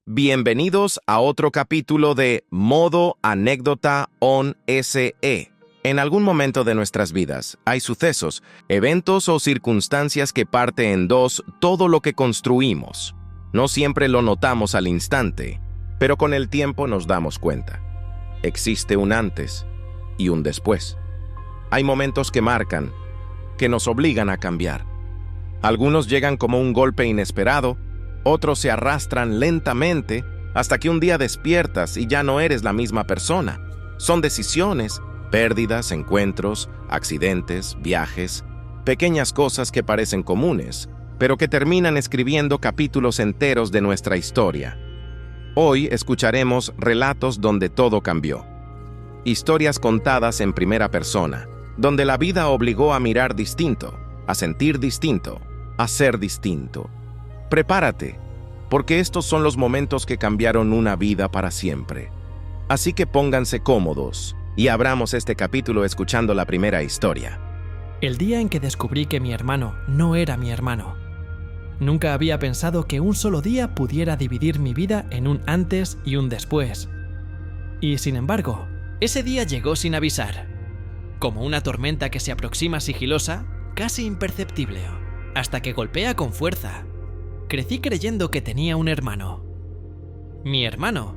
Bienvenidos a otro capítulo de Modo Anécdota on SE. En algún momento de nuestras vidas hay sucesos, eventos o circunstancias que parten en dos todo lo que construimos. No siempre lo notamos al instante, pero con el tiempo nos damos cuenta. Existe un antes y un después. Hay momentos que marcan, que nos obligan a cambiar. Algunos llegan como un golpe inesperado, otros se arrastran lentamente hasta que un día despiertas y ya no eres la misma persona. Son decisiones, pérdidas, encuentros, accidentes, viajes, pequeñas cosas que parecen comunes, pero que terminan escribiendo capítulos enteros de nuestra historia. Hoy escucharemos relatos donde todo cambió. Historias contadas en primera persona, donde la vida obligó a mirar distinto, a sentir distinto, a ser distinto. Prepárate, porque estos son los momentos que cambiaron una vida para siempre. Así que pónganse cómodos y abramos este capítulo escuchando la primera historia. El día en que descubrí que mi hermano no era mi hermano. Nunca había pensado que un solo día pudiera dividir mi vida en un antes y un después. Y sin embargo, ese día llegó sin avisar. Como una tormenta que se aproxima sigilosa, casi imperceptible, hasta que golpea con fuerza. Crecí creyendo que tenía un hermano. Mi hermano.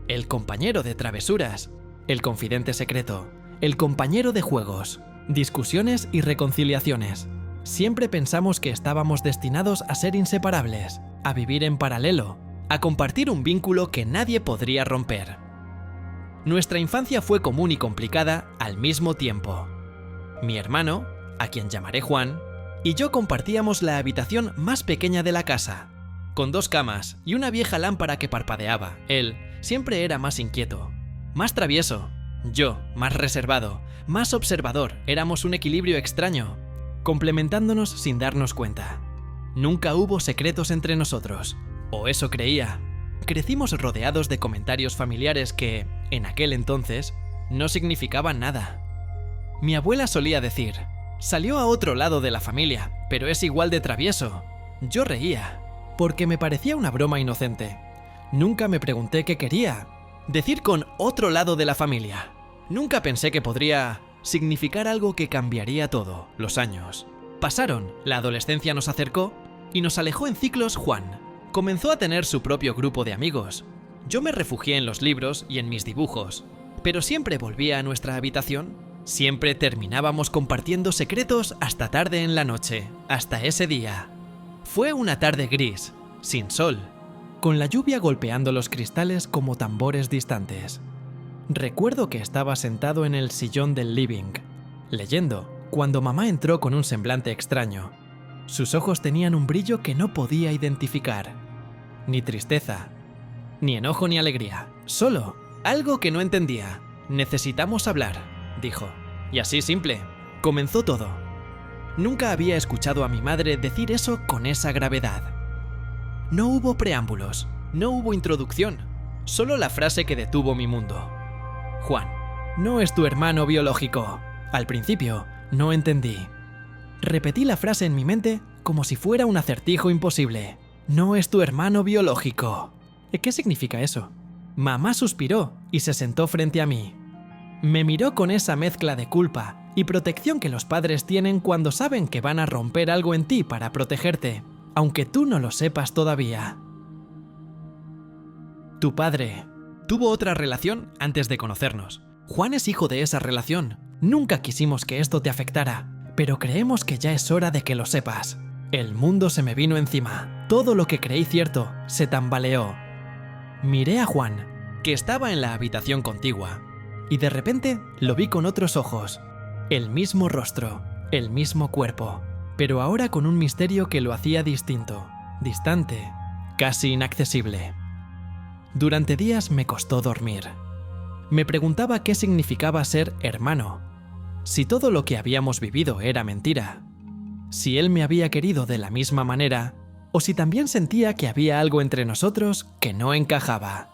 El compañero de travesuras, el confidente secreto, el compañero de juegos, discusiones y reconciliaciones. Siempre pensamos que estábamos destinados a ser inseparables, a vivir en paralelo, a compartir un vínculo que nadie podría romper. Nuestra infancia fue común y complicada al mismo tiempo. Mi hermano, a quien llamaré Juan, y yo compartíamos la habitación más pequeña de la casa, con 2 camas y una vieja lámpara que parpadeaba. Él siempre era más inquieto, más travieso, yo más reservado, más observador. Éramos un equilibrio extraño, complementándonos sin darnos cuenta. Nunca hubo secretos entre nosotros, o eso creía. Crecimos rodeados de comentarios familiares que, en aquel entonces, no significaban nada. Mi abuela solía decir: salió a otro lado de la familia, pero es igual de travieso. Yo reía, porque me parecía una broma inocente. Nunca me pregunté qué quería decir con otro lado de la familia. Nunca pensé que podría significar algo que cambiaría todo. Los años pasaron, la adolescencia nos acercó y nos alejó en ciclos. Juan comenzó a tener su propio grupo de amigos. Yo me refugié en los libros y en mis dibujos, pero siempre volvía a nuestra habitación. Siempre terminábamos compartiendo secretos hasta tarde en la noche, hasta ese día. Fue una tarde gris, sin sol, con la lluvia golpeando los cristales como tambores distantes. Recuerdo que estaba sentado en el sillón del living, leyendo, cuando mamá entró con un semblante extraño. Sus ojos tenían un brillo que no podía identificar. Ni tristeza, ni enojo ni alegría, solo algo que no entendía. «Necesitamos hablar», dijo. Y así simple, comenzó todo. Nunca había escuchado a mi madre decir eso con esa gravedad. No hubo preámbulos, no hubo introducción, solo la frase que detuvo mi mundo. «Juan, no es tu hermano biológico». Al principio, no entendí. Repetí la frase en mi mente como si fuera un acertijo imposible. «No es tu hermano biológico». ¿Qué significa eso? Mamá suspiró y se sentó frente a mí. Me miró con esa mezcla de culpa y protección que los padres tienen cuando saben que van a romper algo en ti para protegerte, aunque tú no lo sepas todavía. Tu padre tuvo otra relación antes de conocernos. Juan es hijo de esa relación. Nunca quisimos que esto te afectara, pero creemos que ya es hora de que lo sepas. El mundo se me vino encima. Todo lo que creí cierto se tambaleó. Miré a Juan, que estaba en la habitación contigua, y de repente lo vi con otros ojos. El mismo rostro, el mismo cuerpo, pero ahora con un misterio que lo hacía distinto, distante, casi inaccesible. Durante días me costó dormir. Me preguntaba qué significaba ser hermano, si todo lo que habíamos vivido era mentira, si él me había querido de la misma manera, o si también sentía que había algo entre nosotros que no encajaba.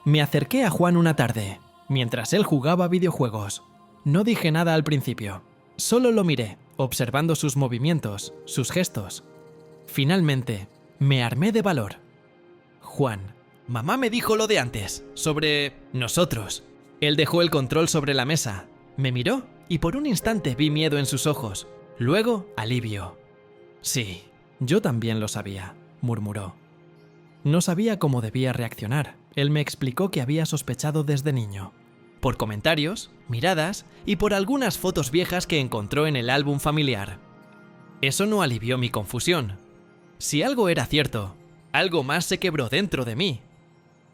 Me acerqué a Juan una tarde, mientras él jugaba videojuegos. No dije nada al principio, solo lo miré, observando sus movimientos, sus gestos. Finalmente, me armé de valor. Juan. Mamá me dijo lo de antes, sobre nosotros. Él dejó el control sobre la mesa, me miró y por un instante vi miedo en sus ojos, luego alivio. Sí, yo también lo sabía, murmuró. No sabía cómo debía reaccionar. Él me explicó que había sospechado desde niño. Por comentarios, miradas y por algunas fotos viejas que encontró en el álbum familiar. Eso no alivió mi confusión. Si algo era cierto, algo más se quebró dentro de mí.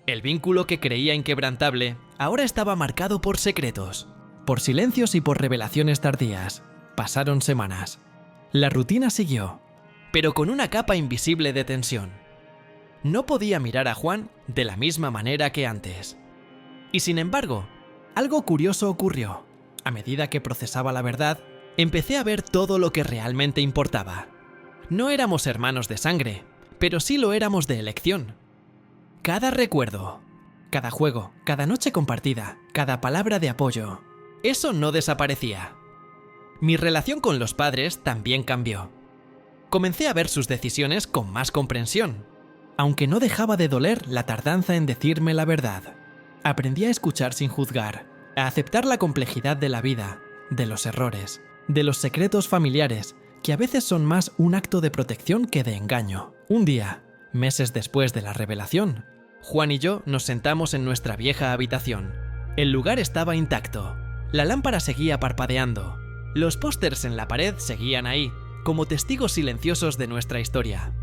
El vínculo que creía inquebrantable ahora estaba marcado por secretos, por silencios y por revelaciones tardías. Pasaron semanas. La rutina siguió, pero con una capa invisible de tensión. No podía mirar a Juan de la misma manera que antes. Y sin embargo, algo curioso ocurrió. A medida que procesaba la verdad, empecé a ver todo lo que realmente importaba. No éramos hermanos de sangre, pero sí lo éramos de elección. Cada recuerdo, cada juego, cada noche compartida, cada palabra de apoyo, eso no desaparecía. Mi relación con los padres también cambió. Comencé a ver sus decisiones con más comprensión, aunque no dejaba de doler la tardanza en decirme la verdad. Aprendí a escuchar sin juzgar, a aceptar la complejidad de la vida, de los errores, de los secretos familiares, que a veces son más un acto de protección que de engaño. Un día, meses después de la revelación, Juan y yo nos sentamos en nuestra vieja habitación. El lugar estaba intacto. La lámpara seguía parpadeando. Los pósters en la pared seguían ahí, como testigos silenciosos de nuestra historia.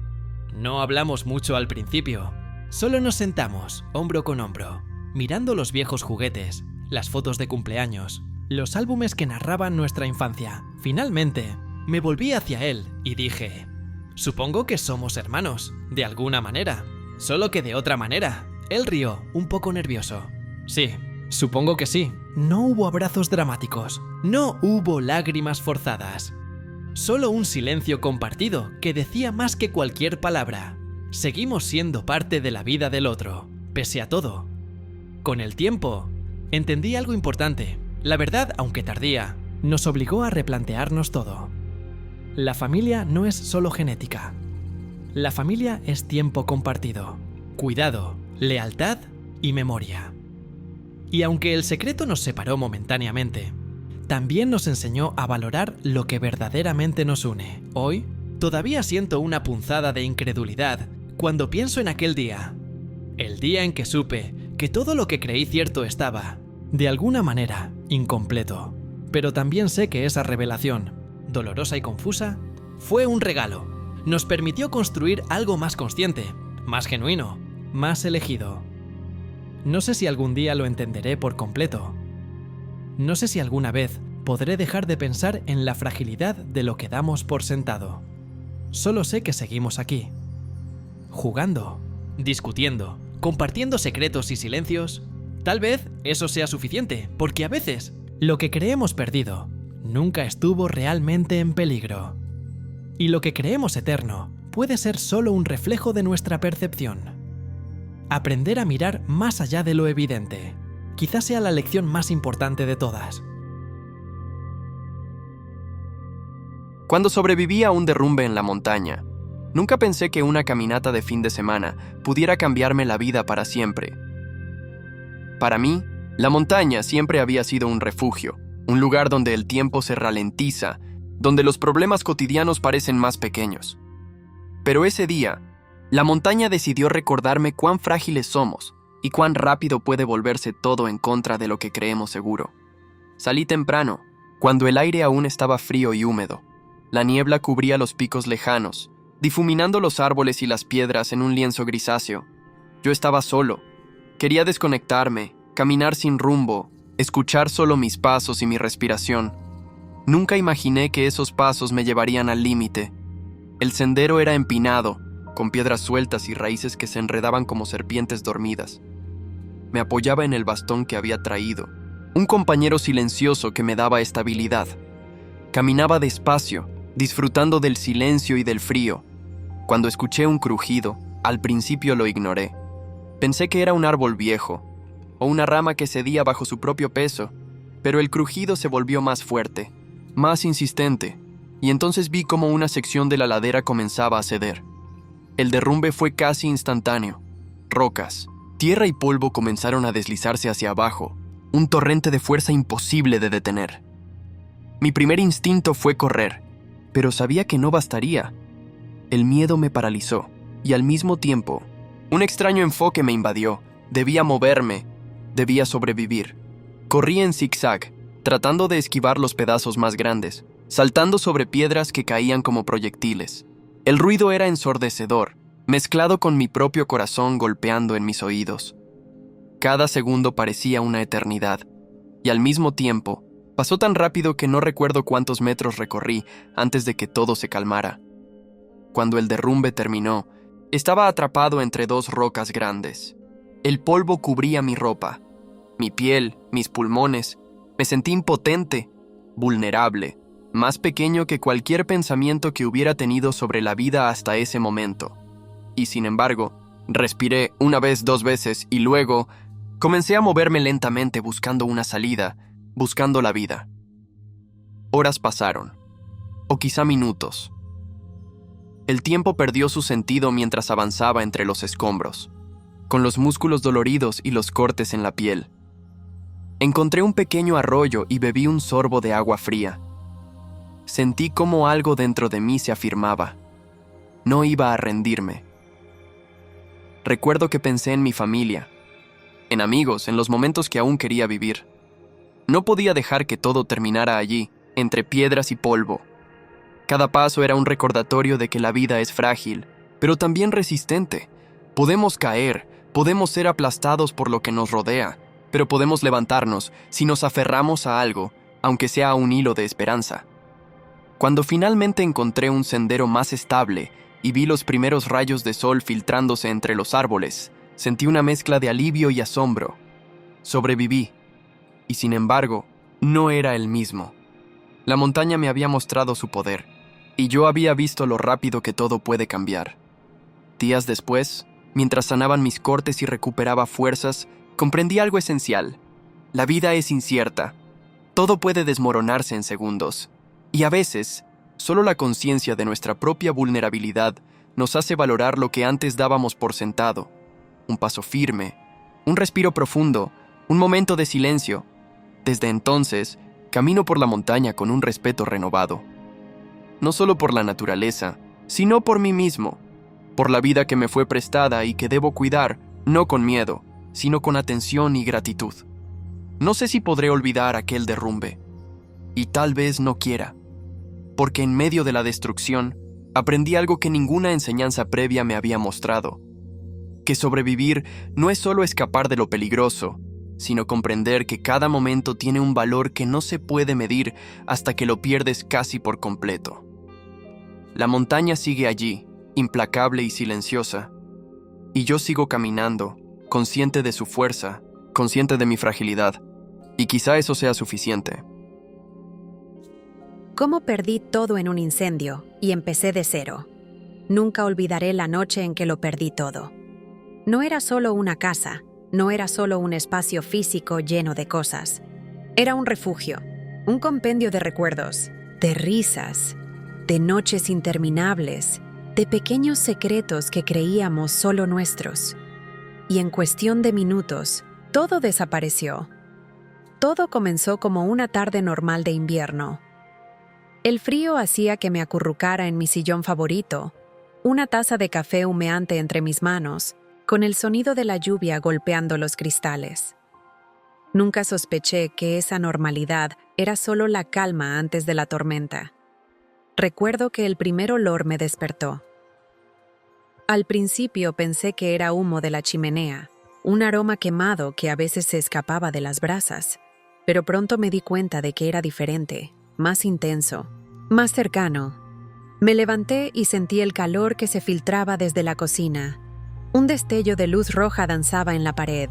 No hablamos mucho al principio. Solo nos sentamos, hombro con hombro, mirando los viejos juguetes, las fotos de cumpleaños, los álbumes que narraban nuestra infancia. Finalmente, me volví hacia él y dije: supongo que somos hermanos, de alguna manera. Solo que de otra manera. Él rió, un poco nervioso. Sí, supongo que sí. No hubo abrazos dramáticos. No hubo lágrimas forzadas. Solo un silencio compartido que decía más que cualquier palabra. Seguimos siendo parte de la vida del otro, pese a todo. Con el tiempo, entendí algo importante. La verdad, aunque tardía, nos obligó a replantearnos todo. La familia no es solo genética. La familia es tiempo compartido, cuidado, lealtad y memoria. Y aunque el secreto nos separó momentáneamente, también nos enseñó a valorar lo que verdaderamente nos une. Hoy, todavía siento una punzada de incredulidad cuando pienso en aquel día. El día en que supe que todo lo que creí cierto estaba, de alguna manera, incompleto. Pero también sé que esa revelación, dolorosa y confusa, fue un regalo. Nos permitió construir algo más consciente, más genuino, más elegido. No sé si algún día lo entenderé por completo. No sé si alguna vez podré dejar de pensar en la fragilidad de lo que damos por sentado. Solo sé que seguimos aquí, jugando, discutiendo, compartiendo secretos y silencios. Tal vez eso sea suficiente, porque a veces lo que creemos perdido nunca estuvo realmente en peligro. Y lo que creemos eterno puede ser solo un reflejo de nuestra percepción. Aprender a mirar más allá de lo evidente, quizás sea la lección más importante de todas. Cuando sobreviví a un derrumbe en la montaña, nunca pensé que una caminata de fin de semana pudiera cambiarme la vida para siempre. Para mí, la montaña siempre había sido un refugio, un lugar donde el tiempo se ralentiza, donde los problemas cotidianos parecen más pequeños. Pero ese día, la montaña decidió recordarme cuán frágiles somos y cuán rápido puede volverse todo en contra de lo que creemos seguro. Salí temprano, cuando el aire aún estaba frío y húmedo. La niebla cubría los picos lejanos, difuminando los árboles y las piedras en un lienzo grisáceo. Yo estaba solo. Quería desconectarme, caminar sin rumbo, escuchar solo mis pasos y mi respiración. Nunca imaginé que esos pasos me llevarían al límite. El sendero era empinado, con piedras sueltas y raíces que se enredaban como serpientes dormidas. Me apoyaba en el bastón que había traído, un compañero silencioso que me daba estabilidad. Caminaba despacio, disfrutando del silencio y del frío. Cuando escuché un crujido, al principio lo ignoré. Pensé que era un árbol viejo, o una rama que cedía bajo su propio peso, pero el crujido se volvió más fuerte, más insistente, y entonces vi cómo una sección de la ladera comenzaba a ceder. El derrumbe fue casi instantáneo. rocas, tierra y polvo comenzaron a deslizarse hacia abajo, un torrente de fuerza imposible de detener. Mi primer instinto fue correr, pero sabía que no bastaría. El miedo me paralizó, y al mismo tiempo, un extraño enfoque me invadió. Debía moverme, debía sobrevivir. Corrí en zigzag, tratando de esquivar los pedazos más grandes, saltando sobre piedras que caían como proyectiles. El ruido era ensordecedor, mezclado con mi propio corazón golpeando en mis oídos. Cada segundo parecía una eternidad, y al mismo tiempo, pasó tan rápido que no recuerdo cuántos metros recorrí antes de que todo se calmara. Cuando el derrumbe terminó, estaba atrapado entre dos rocas grandes. El polvo cubría mi ropa, mi piel, mis pulmones. Me sentí impotente, vulnerable, más pequeño que cualquier pensamiento que hubiera tenido sobre la vida hasta ese momento. Y sin embargo, respiré una vez, dos veces y luego comencé a moverme lentamente buscando una salida, buscando la vida. Horas pasaron, o quizá minutos. El tiempo perdió su sentido mientras avanzaba entre los escombros, con los músculos doloridos y los cortes en la piel. Encontré un pequeño arroyo y bebí un sorbo de agua fría. Sentí como algo dentro de mí se afirmaba. No iba a rendirme. Recuerdo que pensé en mi familia, en amigos, en los momentos que aún quería vivir. No podía dejar que todo terminara allí, entre piedras y polvo. Cada paso era un recordatorio de que la vida es frágil, pero también resistente. Podemos caer, podemos ser aplastados por lo que nos rodea, pero podemos levantarnos si nos aferramos a algo, aunque sea un hilo de esperanza. Cuando finalmente encontré un sendero más estable y vi los primeros rayos de sol filtrándose entre los árboles, sentí una mezcla de alivio y asombro. Sobreviví, y sin embargo, no era el mismo. La montaña me había mostrado su poder, y yo había visto lo rápido que todo puede cambiar. Días después, mientras sanaban mis cortes y recuperaba fuerzas, comprendí algo esencial. La vida es incierta. Todo puede desmoronarse en segundos. Y a veces, solo la conciencia de nuestra propia vulnerabilidad nos hace valorar lo que antes dábamos por sentado. Un paso firme, un respiro profundo, un momento de silencio. Desde entonces, camino por la montaña con un respeto renovado. No solo por la naturaleza, sino por mí mismo, por la vida que me fue prestada y que debo cuidar, no con miedo, sino con atención y gratitud. No sé si podré olvidar aquel derrumbe, y tal vez no quiera, porque en medio de la destrucción aprendí algo que ninguna enseñanza previa me había mostrado, que sobrevivir no es solo escapar de lo peligroso, sino comprender que cada momento tiene un valor que no se puede medir hasta que lo pierdes casi por completo. La montaña sigue allí, implacable y silenciosa, y yo sigo caminando, consciente de su fuerza, consciente de mi fragilidad, y quizá eso sea suficiente. ¿Cómo perdí todo en un incendio y empecé de cero? Nunca olvidaré la noche en que lo perdí todo. No era solo una casa, no era solo un espacio físico lleno de cosas. Era un refugio, un compendio de recuerdos, de risas, de noches interminables, de pequeños secretos que creíamos solo nuestros. Y en cuestión de minutos, todo desapareció. Todo comenzó como una tarde normal de invierno. El frío hacía que me acurrucara en mi sillón favorito, una taza de café humeante entre mis manos, con el sonido de la lluvia golpeando los cristales. Nunca sospeché que esa normalidad era solo la calma antes de la tormenta. Recuerdo que el primer olor me despertó. Al principio pensé que era humo de la chimenea, un aroma quemado que a veces se escapaba de las brasas, pero pronto me di cuenta de que era diferente, más intenso, más cercano. Me levanté y sentí el calor que se filtraba desde la cocina. Un destello de luz roja danzaba en la pared,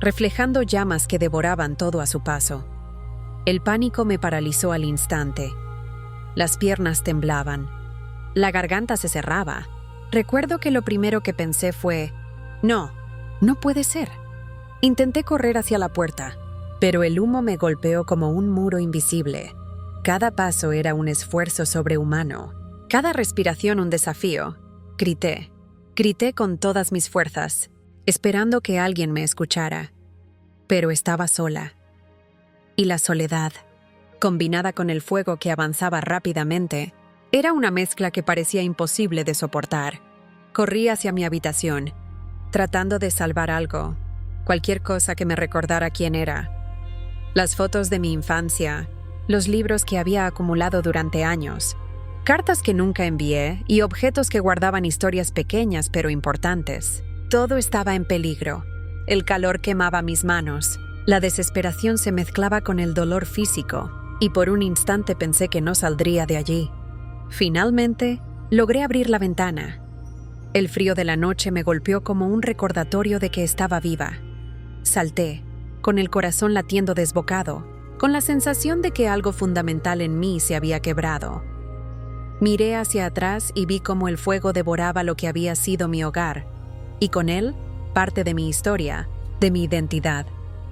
reflejando llamas que devoraban todo a su paso. El pánico me paralizó al instante. Las piernas temblaban. La garganta se cerraba. Recuerdo que lo primero que pensé fue, no puede ser. Intenté correr hacia la puerta, pero el humo me golpeó como un muro invisible. Cada paso era un esfuerzo sobrehumano, cada respiración un desafío. Grité con todas mis fuerzas. esperando que alguien me escuchara, pero estaba sola. Y la soledad, combinada con el fuego que avanzaba rápidamente, era una mezcla que parecía imposible de soportar. Corrí hacia mi habitación, tratando de salvar algo, cualquier cosa que me recordara quién era. Las fotos de mi infancia, los libros que había acumulado durante años, cartas que nunca envié y objetos que guardaban historias pequeñas pero importantes. Todo estaba en peligro. El calor quemaba mis manos. La desesperación se mezclaba con el dolor físico, y por un instante pensé que no saldría de allí. Finalmente, logré abrir la ventana. El frío de la noche me golpeó como un recordatorio de que estaba viva. Salté, con el corazón latiendo desbocado, con la sensación de que algo fundamental en mí se había quebrado. Miré hacia atrás y vi cómo el fuego devoraba lo que había sido mi hogar, y con él, parte de mi historia, de mi identidad.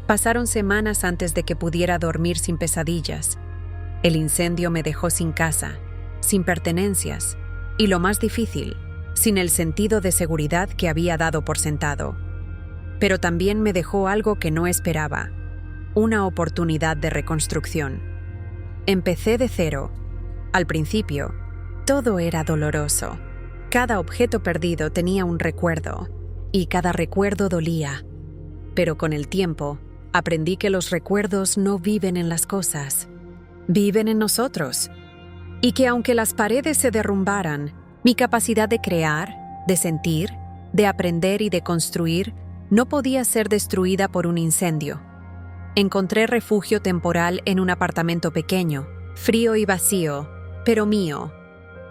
Pasaron semanas antes de que pudiera dormir sin pesadillas. El incendio me dejó sin casa, sin pertenencias, y lo más difícil, sin el sentido de seguridad que había dado por sentado. Pero también me dejó algo que no esperaba, una oportunidad de reconstrucción. Empecé de cero. Al principio, todo era doloroso. Cada objeto perdido tenía un recuerdo, y cada recuerdo dolía. Pero con el tiempo, aprendí que los recuerdos no viven en las cosas, viven en nosotros. Y que aunque las paredes se derrumbaran, mi capacidad de crear, de sentir, de aprender y de construir no podía ser destruida por un incendio. Encontré refugio temporal en un apartamento pequeño, frío y vacío, pero mío.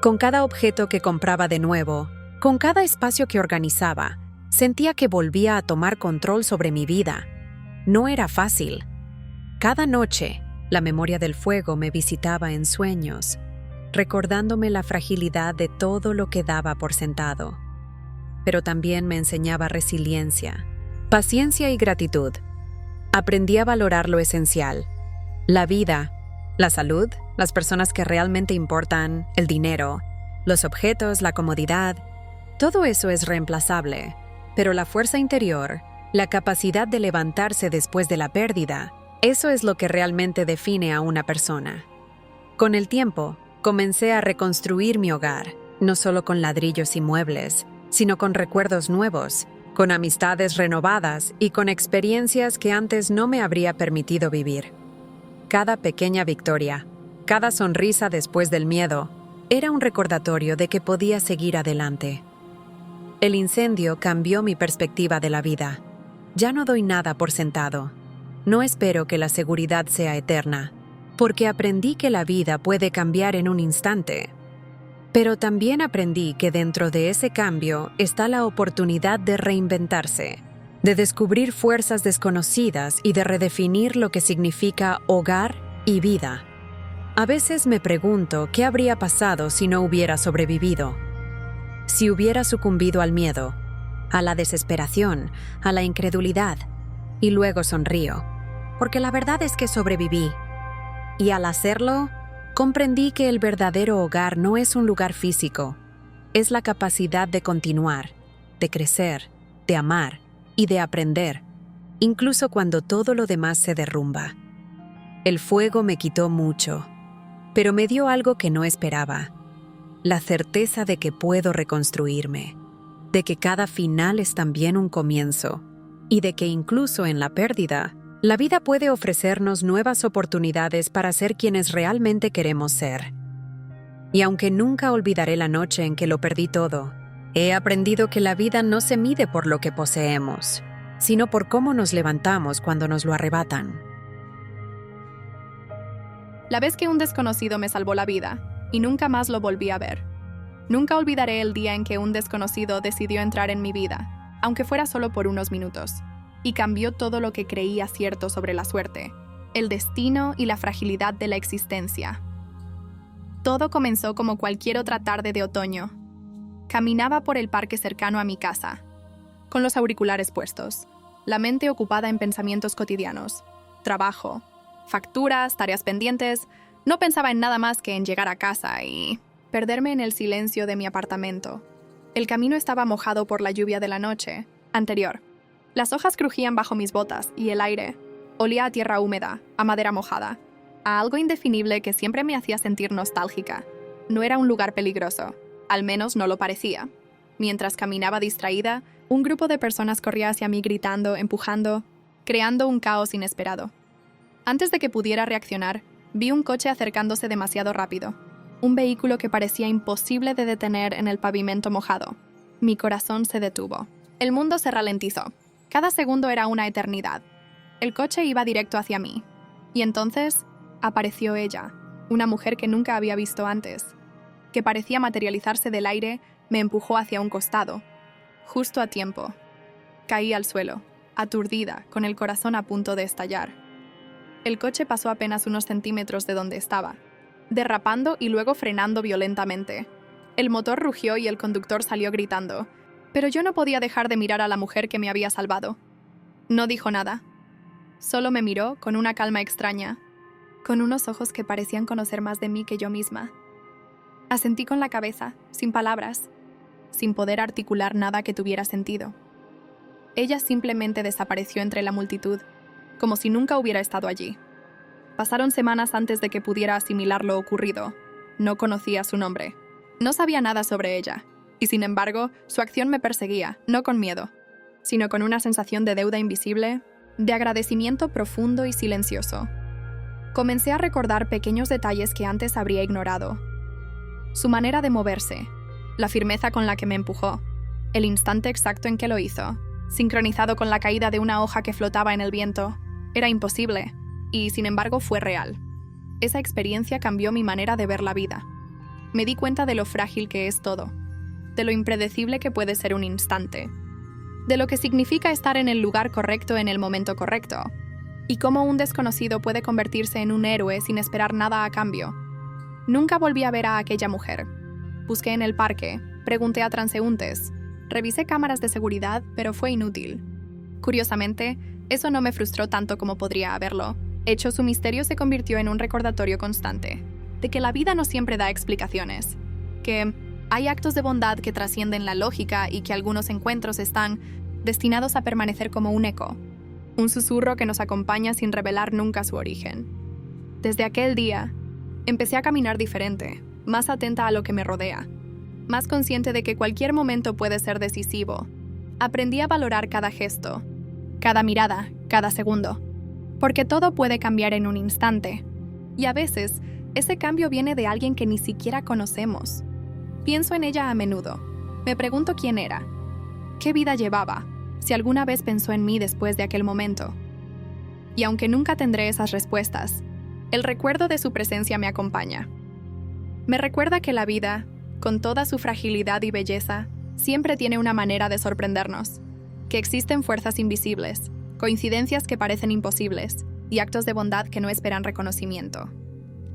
Con cada objeto que compraba de nuevo, con cada espacio que organizaba, sentía que volvía a tomar control sobre mi vida. No era fácil. Cada noche, la memoria del fuego me visitaba en sueños, recordándome la fragilidad de todo lo que daba por sentado. Pero también me enseñaba resiliencia, paciencia y gratitud. Aprendí a valorar lo esencial: la vida, la salud, las personas que realmente importan, el dinero, los objetos, la comodidad. Todo eso es reemplazable, pero la fuerza interior, la capacidad de levantarse después de la pérdida, eso es lo que realmente define a una persona. Con el tiempo, comencé a reconstruir mi hogar, no solo con ladrillos y muebles, sino con recuerdos nuevos, con amistades renovadas y con experiencias que antes no me habría permitido vivir. Cada pequeña victoria, cada sonrisa después del miedo, era un recordatorio de que podía seguir adelante. El incendio cambió mi perspectiva de la vida. Ya no doy nada por sentado. No espero que la seguridad sea eterna, porque aprendí que la vida puede cambiar en un instante. Pero también aprendí que dentro de ese cambio está la oportunidad de reinventarse, de descubrir fuerzas desconocidas y de redefinir lo que significa hogar y vida. A veces me pregunto qué habría pasado si no hubiera sobrevivido. Si hubiera sucumbido al miedo, a la desesperación, a la incredulidad, y luego sonrío, porque la verdad es que sobreviví. Y al hacerlo, comprendí que el verdadero hogar no es un lugar físico, es la capacidad de continuar, de crecer, de amar y de aprender, incluso cuando todo lo demás se derrumba. El fuego me quitó mucho, pero me dio algo que no esperaba: la certeza de que puedo reconstruirme, de que cada final es también un comienzo, y de que incluso en la pérdida, la vida puede ofrecernos nuevas oportunidades para ser quienes realmente queremos ser. Y aunque nunca olvidaré la noche en que lo perdí todo, he aprendido que la vida no se mide por lo que poseemos, sino por cómo nos levantamos cuando nos lo arrebatan. La vez que un desconocido me salvó la vida, y nunca más lo volví a ver. Nunca olvidaré el día en que un desconocido decidió entrar en mi vida, aunque fuera solo por unos minutos, y cambió todo lo que creía cierto sobre la suerte, el destino y la fragilidad de la existencia. Todo comenzó como cualquier otra tarde de otoño. Caminaba por el parque cercano a mi casa, con los auriculares puestos, la mente ocupada en pensamientos cotidianos, trabajo, facturas, tareas pendientes. No pensaba en nada más que en llegar a casa y perderme en el silencio de mi apartamento. El camino estaba mojado por la lluvia de la noche anterior, Las hojas crujían bajo mis botas y el aire olía a tierra húmeda, a madera mojada, a algo indefinible que siempre me hacía sentir nostálgica. No era un lugar peligroso, al menos no lo parecía. Mientras caminaba distraída, un grupo de personas corría hacia mí gritando, empujando, creando un caos inesperado. Antes de que pudiera reaccionar, vi un coche acercándose demasiado rápido. Un vehículo que parecía imposible de detener en el pavimento mojado. Mi corazón se detuvo. El mundo se ralentizó. Cada segundo era una eternidad. El coche iba directo hacia mí. Y entonces apareció ella, una mujer que nunca había visto antes, que parecía materializarse del aire, me empujó hacia un costado. Justo a tiempo. Caí al suelo, aturdida, con el corazón a punto de estallar. El coche pasó apenas unos centímetros de donde estaba, derrapando y luego frenando violentamente. El motor rugió y el conductor salió gritando, pero yo no podía dejar de mirar a la mujer que me había salvado. No dijo nada. Solo me miró con una calma extraña, con unos ojos que parecían conocer más de mí que yo misma. Asentí con la cabeza, sin palabras, sin poder articular nada que tuviera sentido. Ella simplemente desapareció entre la multitud, como si nunca hubiera estado allí. Pasaron semanas antes de que pudiera asimilar lo ocurrido. No conocía su nombre. No sabía nada sobre ella, y sin embargo, su acción me perseguía, no con miedo, sino con una sensación de deuda invisible, de agradecimiento profundo y silencioso. Comencé a recordar pequeños detalles que antes habría ignorado. Su manera de moverse, la firmeza con la que me empujó, el instante exacto en que lo hizo, sincronizado con la caída de una hoja que flotaba en el viento, era imposible, y sin embargo fue real. Esa experiencia cambió mi manera de ver la vida. Me di cuenta de lo frágil que es todo, de lo impredecible que puede ser un instante, de lo que significa estar en el lugar correcto en el momento correcto, y cómo un desconocido puede convertirse en un héroe sin esperar nada a cambio. Nunca volví a ver a aquella mujer. Busqué en el parque, pregunté a transeúntes, revisé cámaras de seguridad, pero fue inútil. Curiosamente, eso no me frustró tanto como podría haberlo. Hecho, su misterio se convirtió en un recordatorio constante, de que la vida no siempre da explicaciones, que hay actos de bondad que trascienden la lógica y que algunos encuentros están destinados a permanecer como un eco, un susurro que nos acompaña sin revelar nunca su origen. Desde aquel día, empecé a caminar diferente, más atenta a lo que me rodea, más consciente de que cualquier momento puede ser decisivo. Aprendí a valorar cada gesto, cada mirada, cada segundo, porque todo puede cambiar en un instante, y a veces ese cambio viene de alguien que ni siquiera conocemos. Pienso en ella a menudo. Me pregunto quién era, qué vida llevaba, si alguna vez pensó en mí después de aquel momento. Y aunque nunca tendré esas respuestas, el recuerdo de su presencia me acompaña. Me recuerda que la vida, con toda su fragilidad y belleza, siempre tiene una manera de sorprendernos, que existen fuerzas invisibles, coincidencias que parecen imposibles y actos de bondad que no esperan reconocimiento.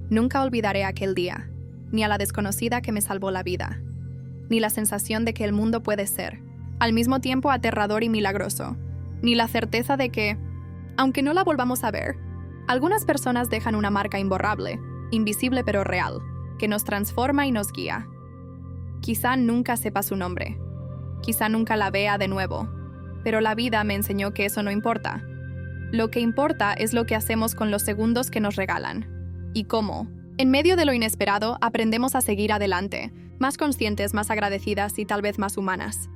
Nunca olvidaré aquel día, ni a la desconocida que me salvó la vida, ni la sensación de que el mundo puede ser, al mismo tiempo aterrador y milagroso, ni la certeza de que, aunque no la volvamos a ver, algunas personas dejan una marca imborrable, invisible pero real, que nos transforma y nos guía. Quizá nunca sepa su nombre, quizá nunca la vea de nuevo, pero la vida me enseñó que eso no importa. Lo que importa es lo que hacemos con los segundos que nos regalan, y cómo, en medio de lo inesperado, aprendemos a seguir adelante, más conscientes, más agradecidas y tal vez más humanas.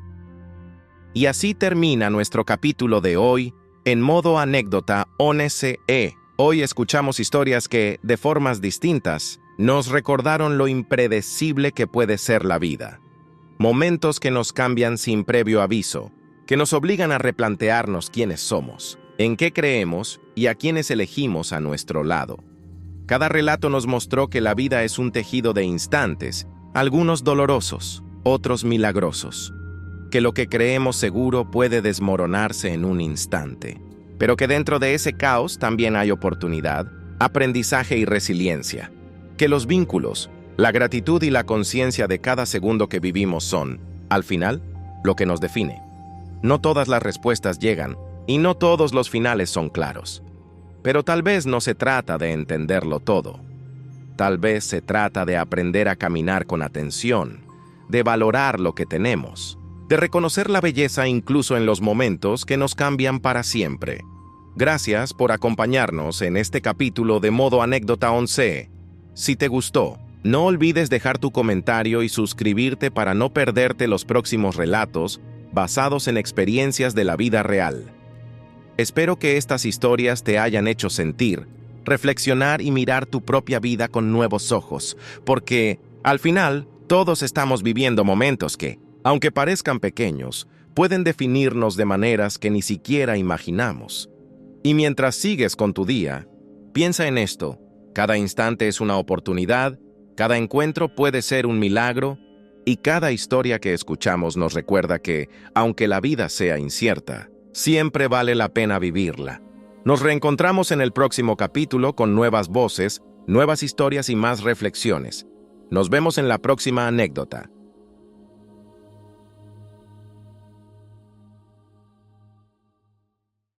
Y así termina nuestro capítulo de hoy, en modo anécdota ONSE. Hoy escuchamos historias que, de formas distintas, nos recordaron lo impredecible que puede ser la vida. Momentos que nos cambian sin previo aviso, que nos obligan a replantearnos quiénes somos, en qué creemos y a quiénes elegimos a nuestro lado. Cada relato nos mostró que la vida es un tejido de instantes, algunos dolorosos, otros milagrosos, que lo que creemos seguro puede desmoronarse en un instante, pero que dentro de ese caos también hay oportunidad, aprendizaje y resiliencia, que los vínculos, la gratitud y la conciencia de cada segundo que vivimos son, al final, lo que nos define. No todas las respuestas llegan, y no todos los finales son claros. Pero tal vez no se trata de entenderlo todo. Tal vez se trata de aprender a caminar con atención, de valorar lo que tenemos, de reconocer la belleza incluso en los momentos que nos cambian para siempre. Gracias por acompañarnos en este capítulo de Modo Anécdota 11. Si te gustó, no olvides dejar tu comentario y suscribirte para no perderte los próximos relatos basados en experiencias de la vida real. Espero que estas historias te hayan hecho sentir, reflexionar y mirar tu propia vida con nuevos ojos, porque, al final, todos estamos viviendo momentos que, aunque parezcan pequeños, pueden definirnos de maneras que ni siquiera imaginamos. Y mientras sigues con tu día, piensa en esto: cada instante es una oportunidad, cada encuentro puede ser un milagro, y cada historia que escuchamos nos recuerda que, aunque la vida sea incierta, siempre vale la pena vivirla. Nos reencontramos en el próximo capítulo con nuevas voces, nuevas historias y más reflexiones. Nos vemos en la próxima anécdota.